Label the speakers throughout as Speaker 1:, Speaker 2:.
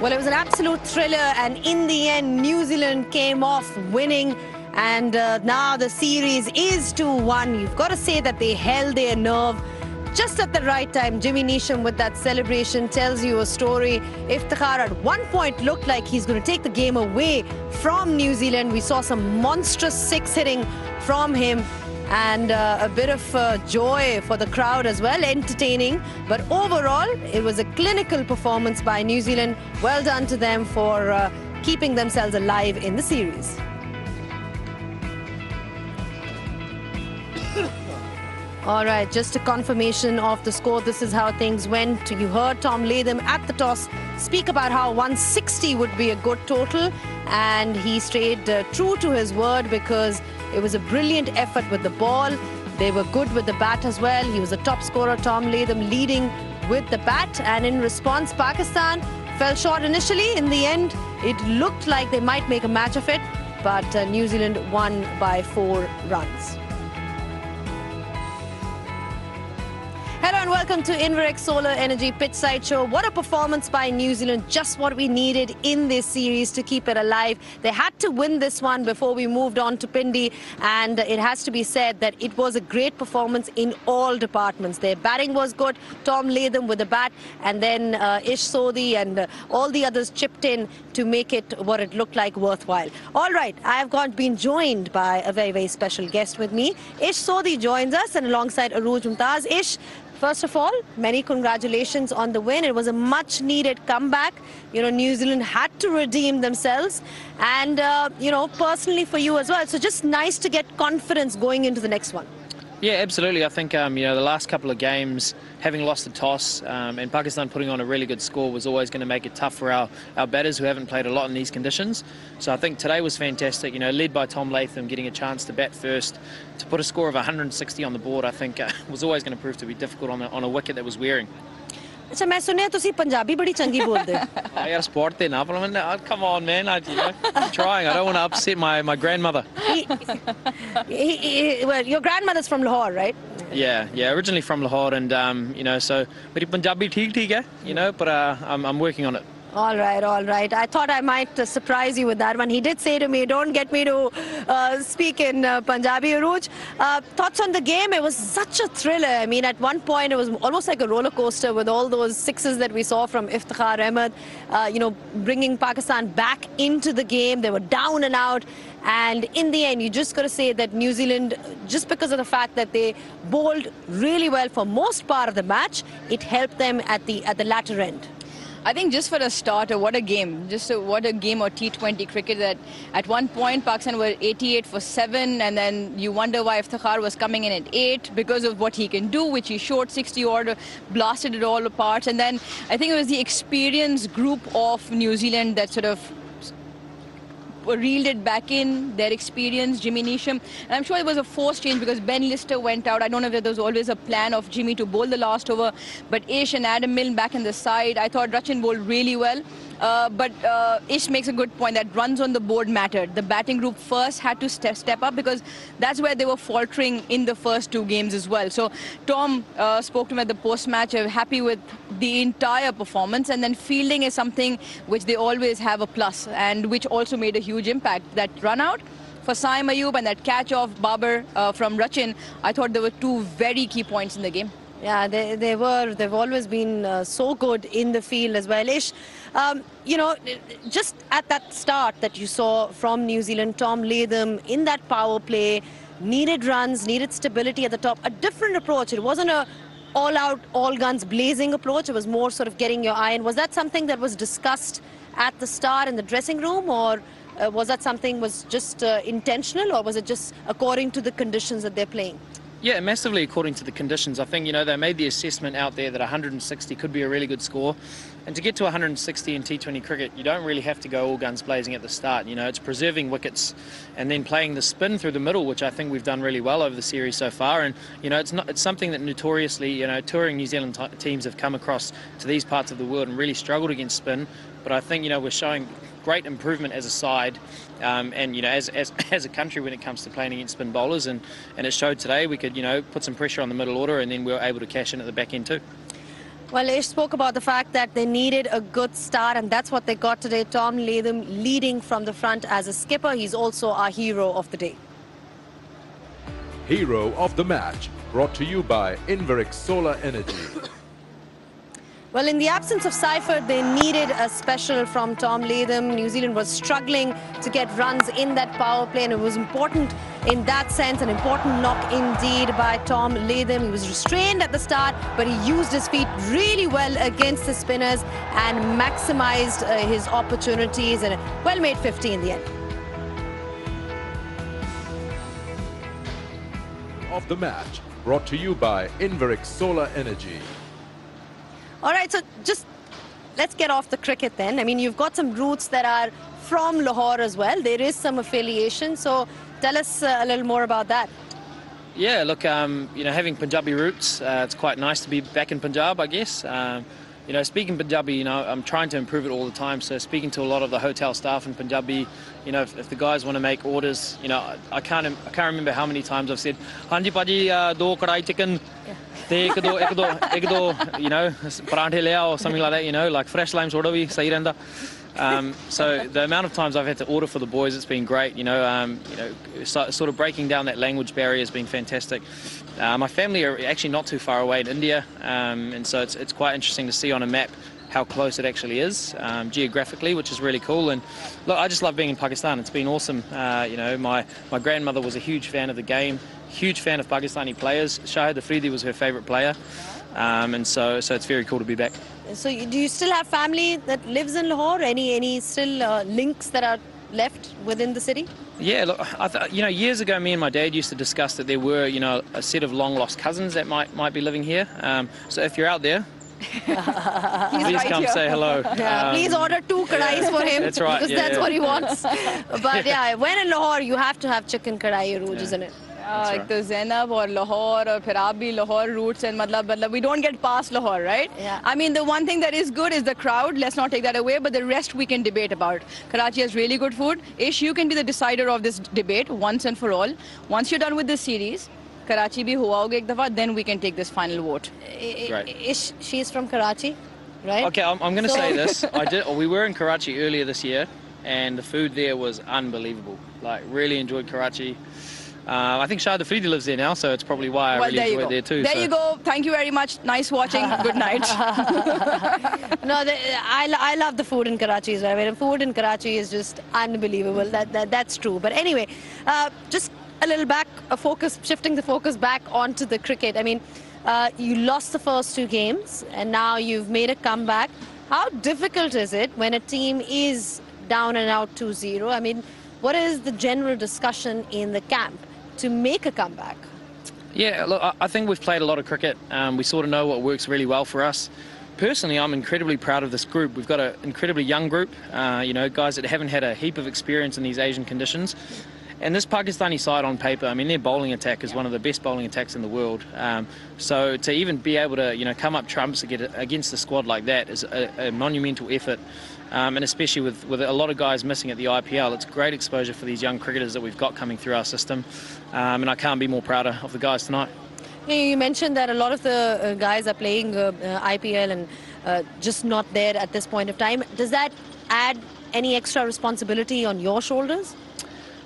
Speaker 1: Well, it was an absolute thriller, and in the end, New Zealand came off winning. And now the series is 2-1. You've got to say that they held their nerve just at the right time. Jimmy Neesham with that celebration tells you a story. Iftikhar at one point looked like he's going to take the game away from New Zealand. We saw some monstrous six hitting from him. And a bit of joy for the crowd as well, entertaining. But overall, it was a clinical performance by New Zealand. Well done to them for keeping themselves alive in the series. All right, just a confirmation of the score. This is how things went. You heard Tom Latham at the toss speak about how 160 would be a good total. And he stayed true to his word because it was a brilliant effort with the ball. They were good with the bat as well. He was the top scorer, Tom Latham, leading with the bat. And in response, Pakistan fell short initially. In the end, it looked like they might make a match of it. But New Zealand won by 4 runs. Hello and welcome to Inverex Solar Energy Pitchside Show. What a performance by New Zealand. Just what we needed in this series to keep it alive. They had to win this one before we moved on to Pindi. And it has to be said that it was a great performance in all departments. Their batting was good. Tom Latham with the bat. And then Ish Sodhi and all the others chipped in to make it what it looked like worthwhile. All right, I have been joined by a very, very special guest with me. Ish Sodhi joins us and alongside Arooj Mumtaz. Ish, first of all, many congratulations on the win. It was a much-needed comeback. You know, New Zealand had to redeem themselves. And, you know, personally for you as well. So just nice to get confidence going into the next one.
Speaker 2: Yeah, absolutely. I think, you know, the last couple of games, having lost the toss and Pakistan putting on a really good score was always going to make it tough for our batters who haven't played a lot in these conditions. So I think today was fantastic, you know, led by Tom Latham, getting a chance to bat first. To put a score of 160 on the board, I think was always going to prove to be difficult on a wicket that was wearing.
Speaker 1: अच्छा मैं सुनिया तुसी पंजाबी बड़ी चंगी बोलदे
Speaker 2: हो यार sport ते ना but come on man, you know, I'm trying. I don't want to upset my grandmother.
Speaker 1: Well, your grandmother's from Lahore, right?
Speaker 2: Yeah, originally from Lahore, and you know, so मेरी पंजाबी ठीक है, you know, but I'm working on it.
Speaker 1: All right. I thought I might surprise you with that one. He did say to me, don't get me to speak in Punjabi. Arooj, thoughts on the game? It was such a thriller. I mean, at one point, it was almost like a roller coaster with all those sixes that we saw from Iftikhar Ahmed, you know, bringing Pakistan back into the game. They were down and out. And in the end, you just got to say that New Zealand, just because of the fact that they bowled really well for most part of the match, it helped them at the latter end.
Speaker 3: I think just for a starter, what a game. What a game of T20 cricket that at one point Pakistan were 88 for 7 and then you wonder why Iftikhar was coming in at 8 because of what he can do, which he short 60 order, blasted it all apart. And then I think it was the experienced group of New Zealand that sort of reeled it back in, their experience, Jimmy Neesham. And I'm sure it was a forced change because Ben Lister went out. I don't know if there was always a plan of Jimmy to bowl the last over, but Ish and Adam Milne back in the side. I thought Rachin bowled really well. But Ish makes a good point that runs on the board mattered. The batting group first had to step up because that's where they were faltering in the first 2 games as well. So Tom spoke to him at the post-match, happy with the entire performance, and then fielding is something which they always have a plus and which also made a huge impact. That run out for Saim Ayub and that catch off Babar from Rachin, I thought there were 2 very key points in the game.
Speaker 1: Yeah, they've always been so good in the field as well. Ish, you know, just at that start that you saw from New Zealand, Tom Latham in that power play, needed runs, needed stability at the top, a different approach. It wasn't a all-out, all-guns blazing approach. It was more sort of getting your eye in. Was that something that was discussed at the start in the dressing room, or was that something was just intentional, or was it just according to the conditions that they're playing?
Speaker 2: Yeah, massively according to the conditions. I think, you know, they made the assessment out there that 160 could be a really good score. And to get to 160 in T20 cricket, you don't really have to go all guns blazing at the start. You know, it's preserving wickets and then playing the spin through the middle, which I think we've done really well over the series so far. And, you know, it's something that notoriously, you know, touring New Zealand teams have come across to these parts of the world and really struggled against spin. But I think, you know, we're showing great improvement as a side and, you know, as a country when it comes to playing against spin bowlers. And it showed today we could, you know, put some pressure on the middle order and then we were able to cash in at the back end too.
Speaker 1: Well, Ish spoke about the fact that they needed a good start, and that's what they got today. Tom Latham leading from the front as a skipper. He's also our hero of the day.
Speaker 4: Hero of the match, brought to you by Inverex Solar Energy.
Speaker 1: Well, in the absence of Seifert, they needed a special from Tom Latham. New Zealand was struggling to get runs in that power play, and it was important in that sense, an important knock indeed by Tom Latham. He was restrained at the start, but he used his feet really well against the spinners and maximized his opportunities, and a well-made 50 in the end.
Speaker 4: Of the match, brought to you by Inverex Solar Energy.
Speaker 1: All right, so just let's get off the cricket then. I mean, you've got some roots that are from Lahore as well. There is some affiliation, so tell us a little more about that.
Speaker 2: Yeah, look, you know, having Punjabi roots, it's quite nice to be back in Punjab, I guess. You know, speaking Punjabi, you know, I'm trying to improve it all the time. So speaking to a lot of the hotel staff in Punjabi, you know, if the guys want to make orders, you know, I can't remember how many times I've said, "Hanji Paji, do kadai chicken, ek do, you know, paranthe le aao," or something like that. You know, like fresh lime soda bhi sahi rehanda. So the amount of times I've had to order for the boys, it's been great. You know, sort of breaking down that language barrier has been fantastic. My family are actually not too far away in India, and so it's quite interesting to see on a map how close it actually is geographically, which is really cool. And look, I just love being in Pakistan. It's been awesome. You know, my grandmother was a huge fan of the game, huge fan of Pakistani players. Shahid Afridi was her favourite player, and so it's very cool to be back.
Speaker 1: So do you still have family that lives in Lahore? Any still links that are left within the city?
Speaker 2: Yeah, look, you know, years ago, me and my dad used to discuss that there were, you know, a set of long-lost cousins that might be living here. So if you're out there, please come say hello.
Speaker 1: Yeah, please order 2 kadais for him.
Speaker 2: That's right.
Speaker 1: Because that's what he wants. But yeah, when in Lahore, you have to have chicken kadai rooj, isn't it?
Speaker 3: Like the Zainab or Lahore or फिर आप भी Lahore roots and मतलब we don't get past Lahore, right?
Speaker 1: Yeah.
Speaker 3: I mean, the one thing that is good is the crowd. Let's not take that away, but the rest we can debate about. Karachi has really good food. Ish, you can be the decider of this debate once and for all. Once you're done with this series, Karachi bhi hua hoga ek dafa, then we can take this final vote.
Speaker 2: Right.
Speaker 1: Ish, she's from Karachi, right?
Speaker 2: Okay, I'm going to say this. We were in Karachi earlier this year, and the food there was unbelievable. Like, really enjoyed Karachi. I think Shahid Afridi lives there now, so it's probably why I really enjoy it there too.
Speaker 3: There you go. Thank you very much. Nice watching. Good night.
Speaker 1: No, I love the food in Karachi as well. I mean, the food in Karachi is just unbelievable. That's true. But anyway, just a little back, shifting the focus back onto the cricket. I mean, you lost the first 2 games, and now you've made a comeback. How difficult is it when a team is down and out 2-0? I mean, what is the general discussion in the camp to make a comeback?
Speaker 2: Yeah, look, I think we've played a lot of cricket. We sort of know what works really well for us. Personally, I'm incredibly proud of this group. We've got an incredibly young group, you know, guys that haven't had a heap of experience in these Asian conditions. And this Pakistani side on paper, I mean, their bowling attack is one of the best bowling attacks in the world. So to even be able to, you know, come up trumps against a squad like that is a monumental effort. And especially with a lot of guys missing at the IPL, it's great exposure for these young cricketers that we've got coming through our system. And I can't be more prouder of the guys tonight.
Speaker 1: You mentioned that a lot of the guys are playing IPL and just not there at this point of time. Does that add any extra responsibility on your shoulders?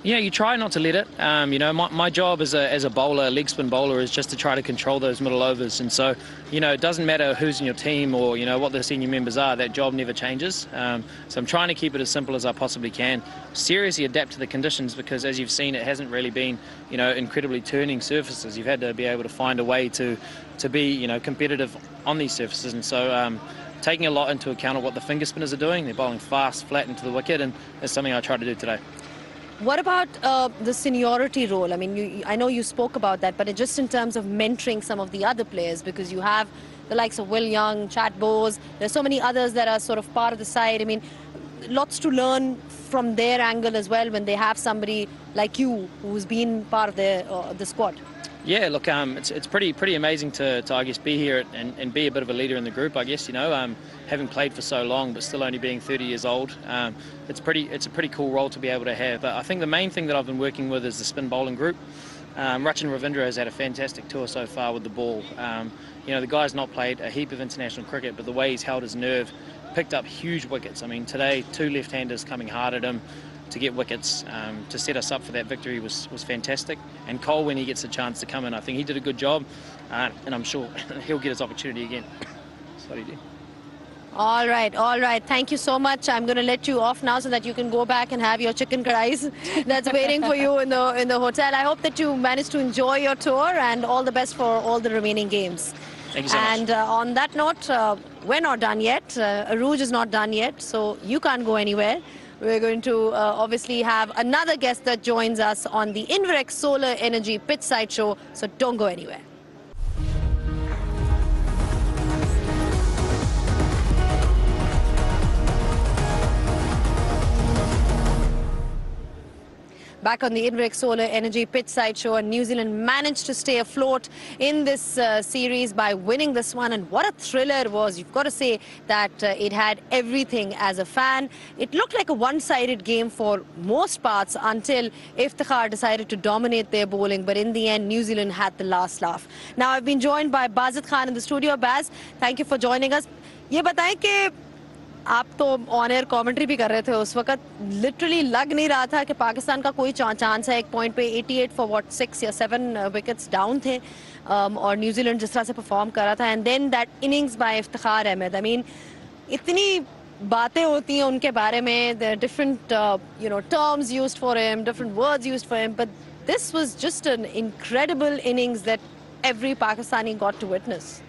Speaker 2: Yeah, you try not to let it. You know, my job as a bowler, a leg spin bowler, is just to try to control those middle overs. And so, you know, it doesn't matter who's in your team or, you know, what the senior members are, that job never changes. So I'm trying to keep it as simple as I possibly can. Seriously adapt to the conditions because, as you've seen, it hasn't really been, you know, incredibly turning surfaces. You've had to be able to find a way to be, you know, competitive on these surfaces. And so taking a lot into account of what the finger spinners are doing. They're bowling fast, flat into the wicket, and that's something I try to do today.
Speaker 1: What about the seniority role? I mean, I know you spoke about that, but just in terms of mentoring some of the other players, because you have the likes of Will Young, Chad Bowes, there's so many others that are sort of part of the side. I mean, lots to learn from their angle as well when they have somebody like you who's been part of the squad.
Speaker 2: Yeah, look, it's pretty amazing to I guess be here and be a bit of a leader in the group. I guess, you know, having played for so long but still only being 30 years old, it's a pretty cool role to be able to have. But I think the main thing that I've been working with is the spin bowling group. Rachin Ravindra has had a fantastic tour so far with the ball. You know, the guy's not played a heap of international cricket, but the way he's held his nerve, picked up huge wickets. I mean, today, 2 left-handers coming hard at him to get wickets to set us up for that victory was fantastic. And Cole, when he gets a chance to come in, I think he did a good job, and I'm sure he'll get his opportunity again. Sorry, dear.
Speaker 1: All right, all right. Thank you so much. I'm going to let you off now so that you can go back and have your chicken karais that's waiting for you in the hotel. I hope that you managed to enjoy your tour, and all the best for all the remaining games.
Speaker 2: Thank you so much.
Speaker 1: And on that note, we're not done yet. Arooj is not done yet, so you can't go anywhere. We're going to obviously have another guest that joins us on the Inverex Solar Energy Pitchside Show, so don't go anywhere. Back on the Inverex Solar Energy Pitchside Show, and New Zealand managed to stay afloat in this series by winning this one. And what a thriller it was. You've got to say that it had everything as a fan. It looked like a one-sided game for most parts until Iftikhar decided to dominate their bowling. But in the end, New Zealand had the last laugh. Now, I've been joined by Bazit Khan in the studio. Baz, thank you for joining us. ये बताएं कि आप तो on air commentary भी कर रहे थे उस वक्त, लिटरली लग नहीं रहा था कि पाकिस्तान का कोई चांस है। एक पॉइंट पे 88 फॉर व्हाट 6 या 7 विकेट्स डाउन थे, और न्यूजीलैंड जिस तरह से परफॉर्म कर रहा था, and then that innings by Iftikhar Ahmed. I mean, इतनी बातें होती हैं उनके बारे में, different you know terms used for him, different words used for him, but this was just an incredible innings that every Pakistani got to witness.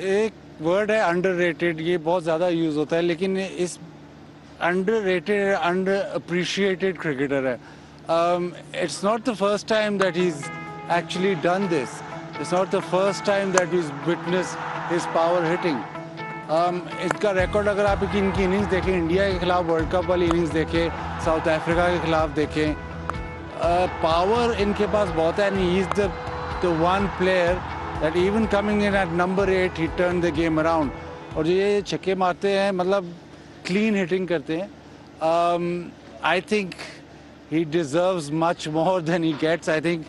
Speaker 5: एक word है underrated, ये बहुत ज़्यादा यूज़ होता है, लेकिन इस अंडररेटेड, अंडर अप्रिशिएटेड क्रिकेटर है। It's not the first time that he is actually done this, it's not the first time that he witness his power hitting. इसका रिकॉर्ड अगर आप इनकी इनिंग्स देखें, इंडिया के खिलाफ वर्ल्ड कप वाली innings देखें, साउथ अफ्रीका के खिलाफ देखें, पावर इनके पास बहुत है। And he is the one player that even coming in at number 8 he turned the game around. और जो ये छक्के मारते हैं, मतलब clean hitting करते हैं, I think he deserves much more than he gets. I think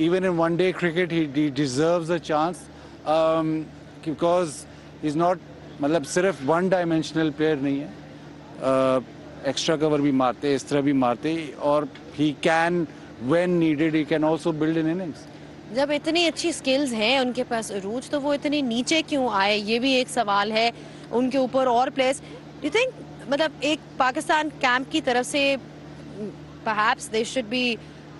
Speaker 5: even in one day cricket he deserves a chance, because he's not, मतलब सिर्फ one dimensional player नहीं है, extra cover भी मारते, इस तरह भी मारते, और he can, when needed, he can also build an innings.
Speaker 1: जब इतनी अच्छी स्किल्स हैं उनके पास अरूज, तो वो इतने नीचे क्यों आए, ये भी एक सवाल है उनके ऊपर। और प्लेयर्स, डू यू थिंक, मतलब एक पाकिस्तान कैंप की तरफ से परहैप्स दे शुड बी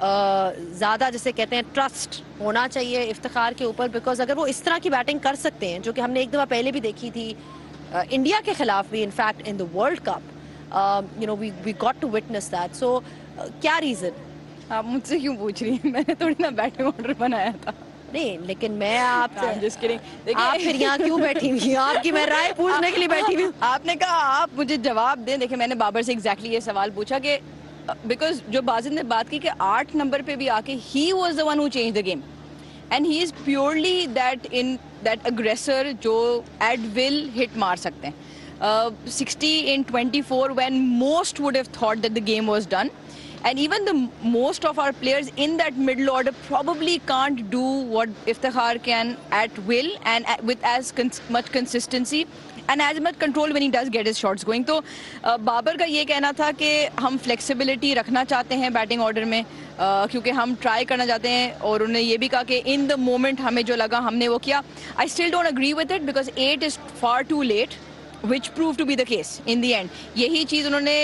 Speaker 1: ज़्यादा, जैसे कहते हैं, ट्रस्ट होना चाहिए इफ्तिखार के ऊपर, बिकॉज अगर वो इस तरह की बैटिंग कर सकते हैं, जो कि हमने एक दफ़ा पहले भी देखी थी इंडिया के खिलाफ भी, in fact in the world cup, you know we got to witness that. So क्या रीज़न?
Speaker 3: आप मुझसे क्यों पूछ रही हैं? मैंने थोड़ी ना बैटिंग ऑर्डर बनाया था।
Speaker 1: नहीं, लेकिन मैं आपसे
Speaker 3: just kidding.
Speaker 1: आप फिर यहाँ क्यों बैठी हुई हैं? आपकी मैं राय पूछने के लिए बैठी हुई हूँ।
Speaker 3: आपने कहा आप मुझे जवाब दें। देखिए, मैंने बाबर से एग्जैक्टली ये सवाल पूछा कि बिकॉज जो बाजिद ने बात की कि 8 नंबर पे भी आके he was the one who change the game, and he is purely that अग्रेसर जो एट विल हिट मार सकते हैं। 60 in 24 when most would have thought that the game was done. And even most of our players in that middle order probably can't do what Iftikhar can at will and with as much consistency and as much control when he does get his shots going. तो बाबर का ये कहना था कि हम flexibility रखना चाहते हैं बैटिंग ऑर्डर में, क्योंकि हम ट्राई करना चाहते हैं, और उन्होंने ये भी कहा कि इन द मोमेंट हमें जो लगा हमने वो किया। I still don't agree with it because 8 is far too late, which proved to be the case in the end. यही चीज़ उन्होंने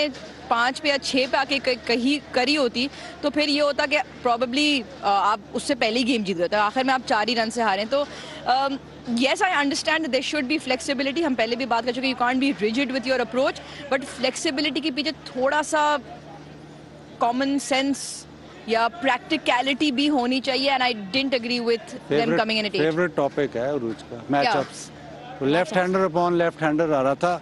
Speaker 3: 5 पे या 6 पे आके कहीं करी होती तो फिर ये होता कि प्रॉबेबली आप उससे पहले ही गेम जीत गए थे। आखिर में आप 4 ही रन से हारे। तो yes, I understand there should be flexibility. हम पहले भी बात कर चुके, you can't be rigid with your approach, but flexibility के पीछे थोड़ा सा कॉमन सेंस या प्रैक्टिकलिटी भी होनी चाहिए, and I didn't agree with them coming in at 8।
Speaker 5: Favourite topic है उरूज का matchups, left hander upon left hander आ रहा था।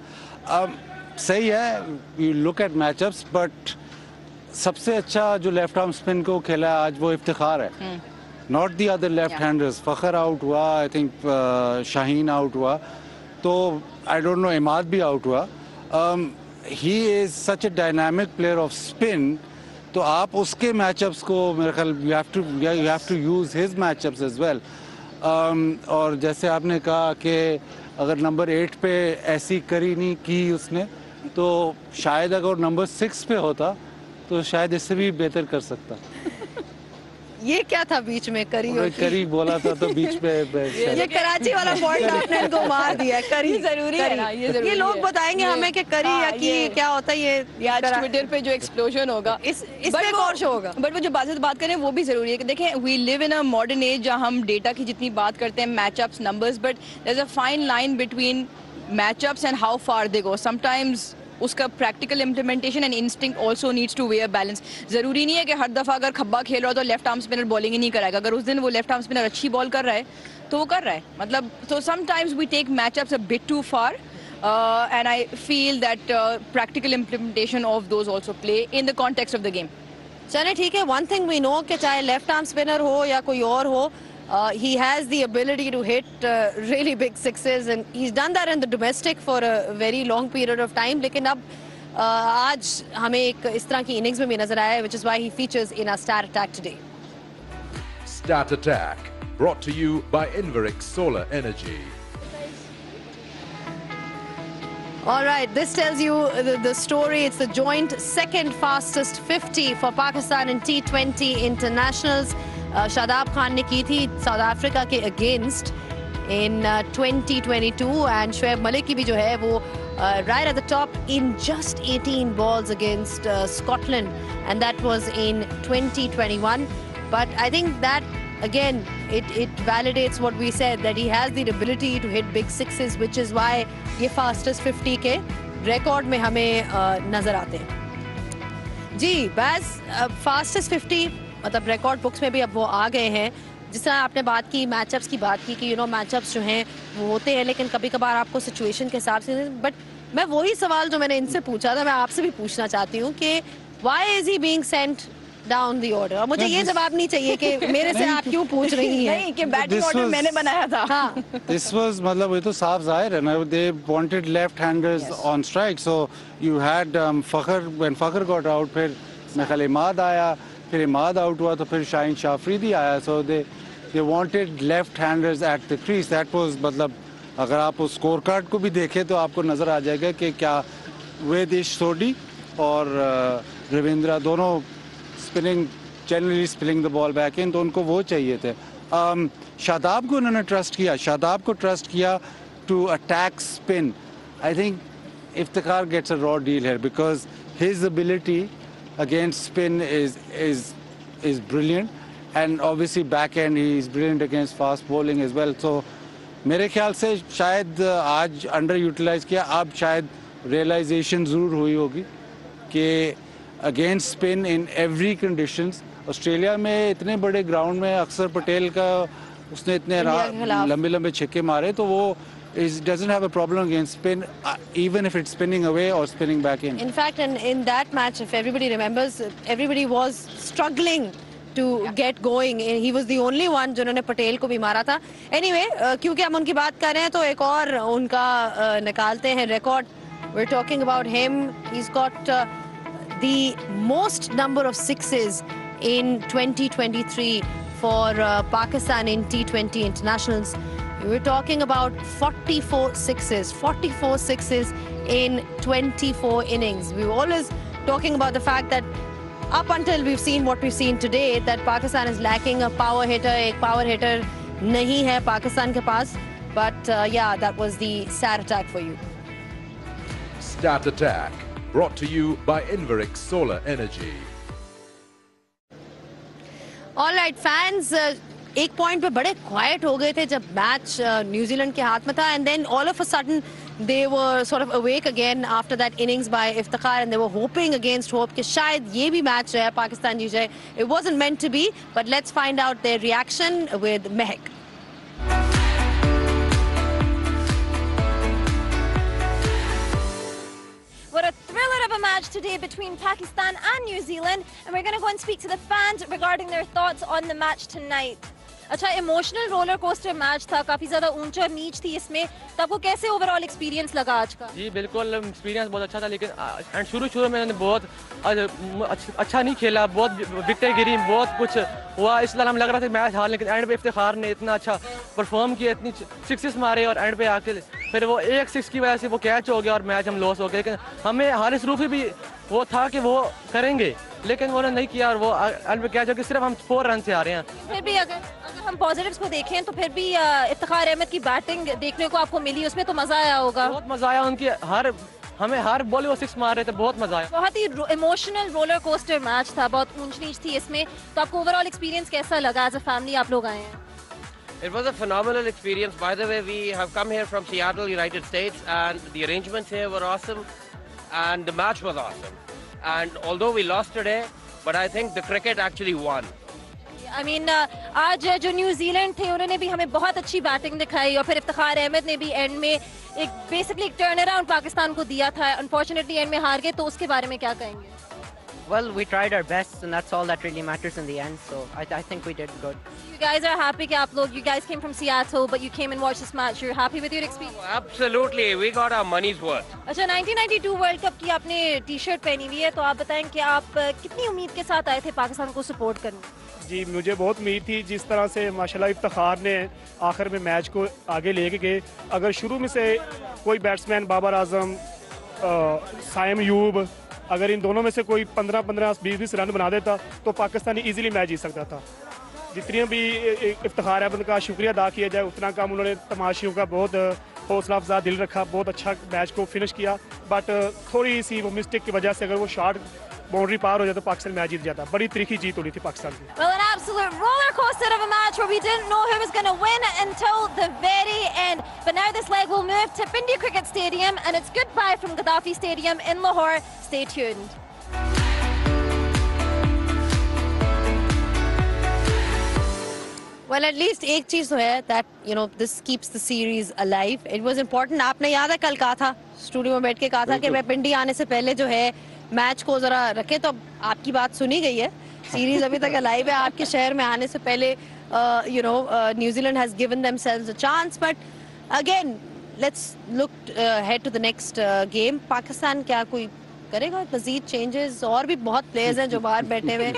Speaker 5: अब सही है, you look at matchups, but सबसे अच्छा जो लेफ्ट आर्म स्पिन को खेला आज वो इफ्तिखार है, not the other left handers. Fakhar out हुआ, आई थिंक शाहीन आउट हुआ, तो आई डोंट नो, इमाद भी आउट हुआ। He is such a dynamic player off spin तो आप उसके मैचअप्स को मेरे ख्याल you have to use his matchups as well. और जैसे आपने कहा कि अगर नंबर 8 पे ऐसी करी नहीं की उसने, तो शायद अगर नंबर 6 पे होता तो शायद इससे भी बेहतर कर सकता.
Speaker 1: ये क्या था बीच में करी होती?
Speaker 5: करी बोला था तो बीच पे
Speaker 1: ये कराची वाला पॉइंट आपने इनको मार दिया. करी
Speaker 3: जरूरी है ना,
Speaker 1: ये लोग बताएंगे हमें कि करी या की क्या होता है. ये
Speaker 3: आज ट्विटर पे जो एक्सप्लोजन होगा
Speaker 1: इस पे एक और शो होगा.
Speaker 3: बट वो जो बात करें वो भी जरूरी है कि देखें, we live in a modern age जहां हम डेटा की जितनी बात करते हैं, matchups, numbers, but there is a fine line between matchups and how far they go. Sometimes उसका practical implementation and instinct also needs to weigh a balance. जरूरी नहीं है कि हर दफा अगर खब्बा खेल रहा हो तो लेफ्ट आर्म स्पिनर बॉलिंग ही नहीं कराएगा. अगर उस दिन वो लेफ्ट आर्म स्पिनर अच्छी बॉल कर रहा है तो वो कर रहा है. मतलब तो sometimes we take matchups a bit too far and I feel that practical implementation of those also play in the context of the game.
Speaker 1: चले ठीक है. वन थिंग वी नो कि चाहे लेफ्ट आर्म स्पिनर हो या कोई और हो, he has the ability to hit really big sixes and he's done that in the domestic for a very long period of time. लेकिन अब आज हमें एक इस तरह की इनिंग्स में भी नजर आया है, which is why he features in our Stat Attack today.
Speaker 4: Stat Attack, brought to you by Inverix Solar Energy.
Speaker 1: All right, this tells you the story. It's the joint second fastest 50 for Pakistan in T20 internationals. Shadab Khan ने की थी south Africa के against in 2022 and Shoaib Malik की भी जो है वो right at the top in just 18 balls against Scotland, and that was in 2021. But I think that again it validates what we said, that he has the ability to hit big sixes, which is why ये fastest 50 के record में हमें नजर आते हैं. जी बस fastest 50 मतलब record books में भी अब वो आ गए हैं. जिस तरह आपने बात की मैचअप्स की बात की कि मैचअप्स जो हैं वो होते हैं, लेकिन कभी कभार आपको सिचुएशन के हिसाब से. बट मैं वही सवाल जो मैंने इनसे पूछा था मैं आपसे भी पूछना चाहती हूँ कि why is he being Saint down the order. और मुझे ये जवाब नहीं चाहिए कि मेरे से आप क्यों पूछ रही हैं.
Speaker 3: नहीं कि बैटिंग ऑर्डर मैंने बनाया था.
Speaker 1: हाँ.
Speaker 5: This was मतलब ये तो साफ जाहिर है ना, they wanted left-handers on strike, so you had Fakhar, when Fakhar got out, फिर मेरे ख्याल इमाद आया, फिर इमाद आउट हुआ तो फिर शाहीन शाह अफरीदी आया. So they wanted left handers at the crease. That was मतलब अगर आप उस स्कोर कार्ड को भी देखें तो आपको नज़र आ जाएगा कि क्या वेदिश सोडी और रविंद्रा दोनों spinning, generally spinning the ball back in, तो उनको वो चाहिए थे. शादाब को उन्होंने ट्रस्ट किया, शादाब को ट्रस्ट किया to attack spin. I think Iftikhar gets a raw deal here because his ability against spin is brilliant, and obviously back end he is brilliant against fast bowling as well. So मेरे ख्याल से शायद आज under utilise किया. अब शायद realisation ज़रूर हुई होगी कि against spin in every conditions. Australia में इतने बड़े ग्राउंड में अक्सर पटेल का उसने इतने लंबे लंबे छक्के मारे, तो वो doesn't have a problem against spin, even if it's spinning away or spinning back in.
Speaker 1: In fact, in that match, if everybody remembers, everybody was struggling to get going. He was the only one जिन्होंने पटेल को भी मारा था. Anyway, क्योंकि हम उनकी बात कर रहे हैं तो एक और उनका निकालते हैं record. We're talking about him. He's got the most number of sixes in 2023 for Pakistan in T20 internationals. We're talking about 44 sixes in 24 innings. We were always talking about the fact that up until we've seen what we've seen today, that Pakistan is lacking a power hitter. एक power hitter नहीं है पाकिस्तान के पास. But yeah, that was the Stat Attack for you.
Speaker 4: Stat Attack, brought to you by Inverix Solar Energy.
Speaker 1: All right, fans. एक point पे बड़े quite हो गए थे जब मैच न्यूजीलैंड के हाथ में था, and then all of a sudden they were sort of awake again after that innings by Iftikhar, and they were hoping against hope कि शायद ये भी मैच जो है पाकिस्तान जीत जाए. It wasn't meant to be, but let's find out their reaction with Mehak.
Speaker 6: What a thriller of a match today between Pakistan and New Zealand, and we're going to go and speak to the fans regarding their thoughts on the match tonight. अच्छा, emotional roller coaster match था, काफी ज्यादा ऊंचा नीच थी इसमें, तो आपको कैसे ओवरऑल एक्सपीरियंस लगा आज का?
Speaker 7: जी बिल्कुल, एक्सपीरियंस बहुत अच्छा था, लेकिन एंड शुरू में मैंने बहुत अच्छा नहीं खेला, बहुत विकेटें गिरी, बहुत कुछ हुआ, इसलिए हम लग रहा था मैच हार, लेकिन एंड पे इफ्तिखार ने इतना अच्छा परफॉर्म किया, इतनी सिक्सेस मारे और एंड पे आके फिर वो एक सिक्स की वजह से वो कैच हो गया और मैच हम लॉस हो गए। लेकिन हमें हारिस रूफी भी वो था कि वो करेंगे, लेकिन वो नहीं किया और वो एंड पे कैच हो गया, सिर्फ हम 4 रन से आ रहे हैं।
Speaker 6: फिर भी अगर हम पॉजिटिव्स को देखें तो फिर भी इफ्तिखार अहमद की बैटिंग देखने को आपको मिली, उसमें तो मजा आया होगा।
Speaker 7: बहुत मजा आया, उनकी हमें हर बॉल वो 6 मार रहे थे, बहुत मजा आया।
Speaker 6: बहुत ही इमोशनल रोलर कोस्टर मैच था, बहुत ऊंच नीच थी इसमें, तो आपको ओवरऑल एक्सपीरियंस कैसा लगा? एज अ फैमिली आप लोग आए हैं।
Speaker 8: It was a phenomenal experience. By the way, we have come here from Seattle, United States, and the arrangements here were awesome, and the match was awesome. And although we lost today, but I think the cricket actually won.
Speaker 6: I mean, आज जो New Zealand थे उन्होंने भी हमें बहुत अच्छी batting दिखाई और फिर इफ्तिखार अहमद ने भी एंड में एक बेसिकली एक टर्न अराउंड पाकिस्तान को दिया था। अनफॉर्चुनेटली एंड में हार गए, तो उसके बारे में क्या कहेंगे?
Speaker 9: Well, we tried our best, and that's all that really matters in the end. So I think we did good.
Speaker 6: You guys are happy कि आप लोग, you guys came from Seattle, but you came and watched this match. You're happy with your experience?
Speaker 8: Absolutely, we got our money's worth.
Speaker 6: अच्छा, 1992 world cup की आपने T-shirt पहनी हुई है, तो आप बताएं कि आप कितनी उम्मीद के साथ आए थे पाकिस्तान को सपोर्ट करने?
Speaker 10: जी मुझे बहुत उम्मीद थी, जिस तरह से माशाल्लाह इफ्तिखार ने आखिर में मैच को आगे लेके गए। अगर शुरू में से कोई बैट्समैन बाबर आजम, साइम यूब, अगर इन दोनों में से कोई 15-15, 20-20 रन बना देता तो पाकिस्तान इजीली मैच जीत सकता था। जितनी भी इफ्तिखार अहमद का शुक्रिया अदा किया जाए, उतना काम उन्होंने तमाशियों का बहुत हौसला अफजा दिल रखा, बहुत अच्छा मैच को फिनिश किया। बट थोड़ी सी वो मिस्टेक की वजह से अगर वो शॉट बाउंड्री पार हो जाता तो पाकिस्तान मैच जीत जाता। बड़ी तीखी जीत होनी थी पाकिस्तान की।
Speaker 6: Well, an absolute roller coaster of a match where we didn't know who was going to win until the very end. But now this leg will move to Pindi Cricket Stadium, and it's goodbye from Gaddafi Stadium in Lahore. Stay tuned.
Speaker 1: Well, at least एक चीज तो है that you know this keeps the series alive. It was important. आपने याद है कल कहा था, स्टूडियो में बैठ के कहा था कि मैं पिंडी आने से पहले जो है मैच को जरा रखे, तो आपकी बात सुनी गई है। सीरीज अभी तक अलाइव है। आपके शहर में आने से पहले New Zealand has given themselves a chance, but again let's look ahead to the next game. Pakistan क्या कोई करेगा मजीद चेंजेस? और भी बहुत प्लेयर्स हैं जो बाहर बैठे हुए,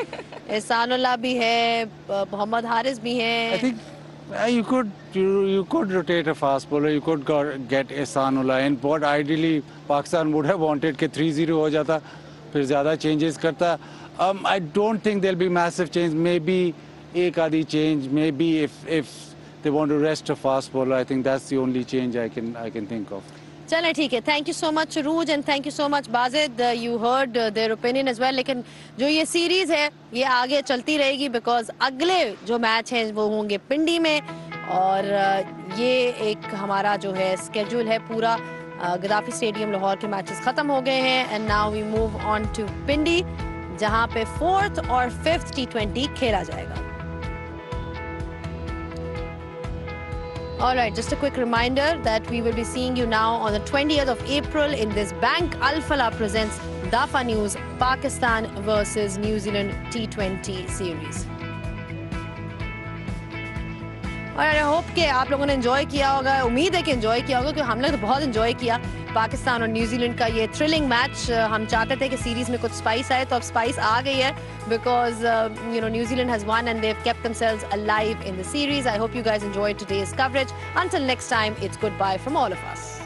Speaker 1: एहसानुल्लाह भी है, मोहम्मद हारिस भी हैं।
Speaker 5: You could rotate a fast bowler. You could get Ehsanullah in. But ideally, Pakistan would have wanted कि 3-0 हो जाता, फिर ज़्यादा changes करता. I don't think there'll be massive change. Maybe एक आधी change. Maybe if they want to rest a fast bowler, I think that's the only change I can think of.
Speaker 1: चलें ठीक है, थैंक यू सो मच रूज and thank you so much बाजिद, you heard their opinion as well. लेकिन जो ये series है ये आगे चलती रहेगी, बिकॉज अगले जो मैच हैं वो होंगे पिंडी में, और ये एक हमारा जो है स्केड्यूल है पूरा। गद्दाफी स्टेडियम लाहौर के मैचेस खत्म हो गए हैं, and now we move on to Pindi, जहां पे 4th और 5th T20 खेला जाएगा। Alright, just a quick reminder that we will be seeing you now on the 20th of April in this Bank Al Falah presents Dafa News Pakistan versus New Zealand T20 series. और I hope कि आप लोगों ने enjoy किया होगा, उम्मीद है कि एंजॉय किया होगा, क्योंकि हमने तो बहुत एंजॉय किया पाकिस्तान और न्यूजीलैंड का ये थ्रिलिंग मैच। हम चाहते थे कि सीरीज में कुछ स्पाइस आए, तो अब स्पाइस आ गई है, because New Zealand has one and they have kept themselves alive in the series. I hope you guys enjoyed today's coverage. Until next time, it's goodbye from all of us.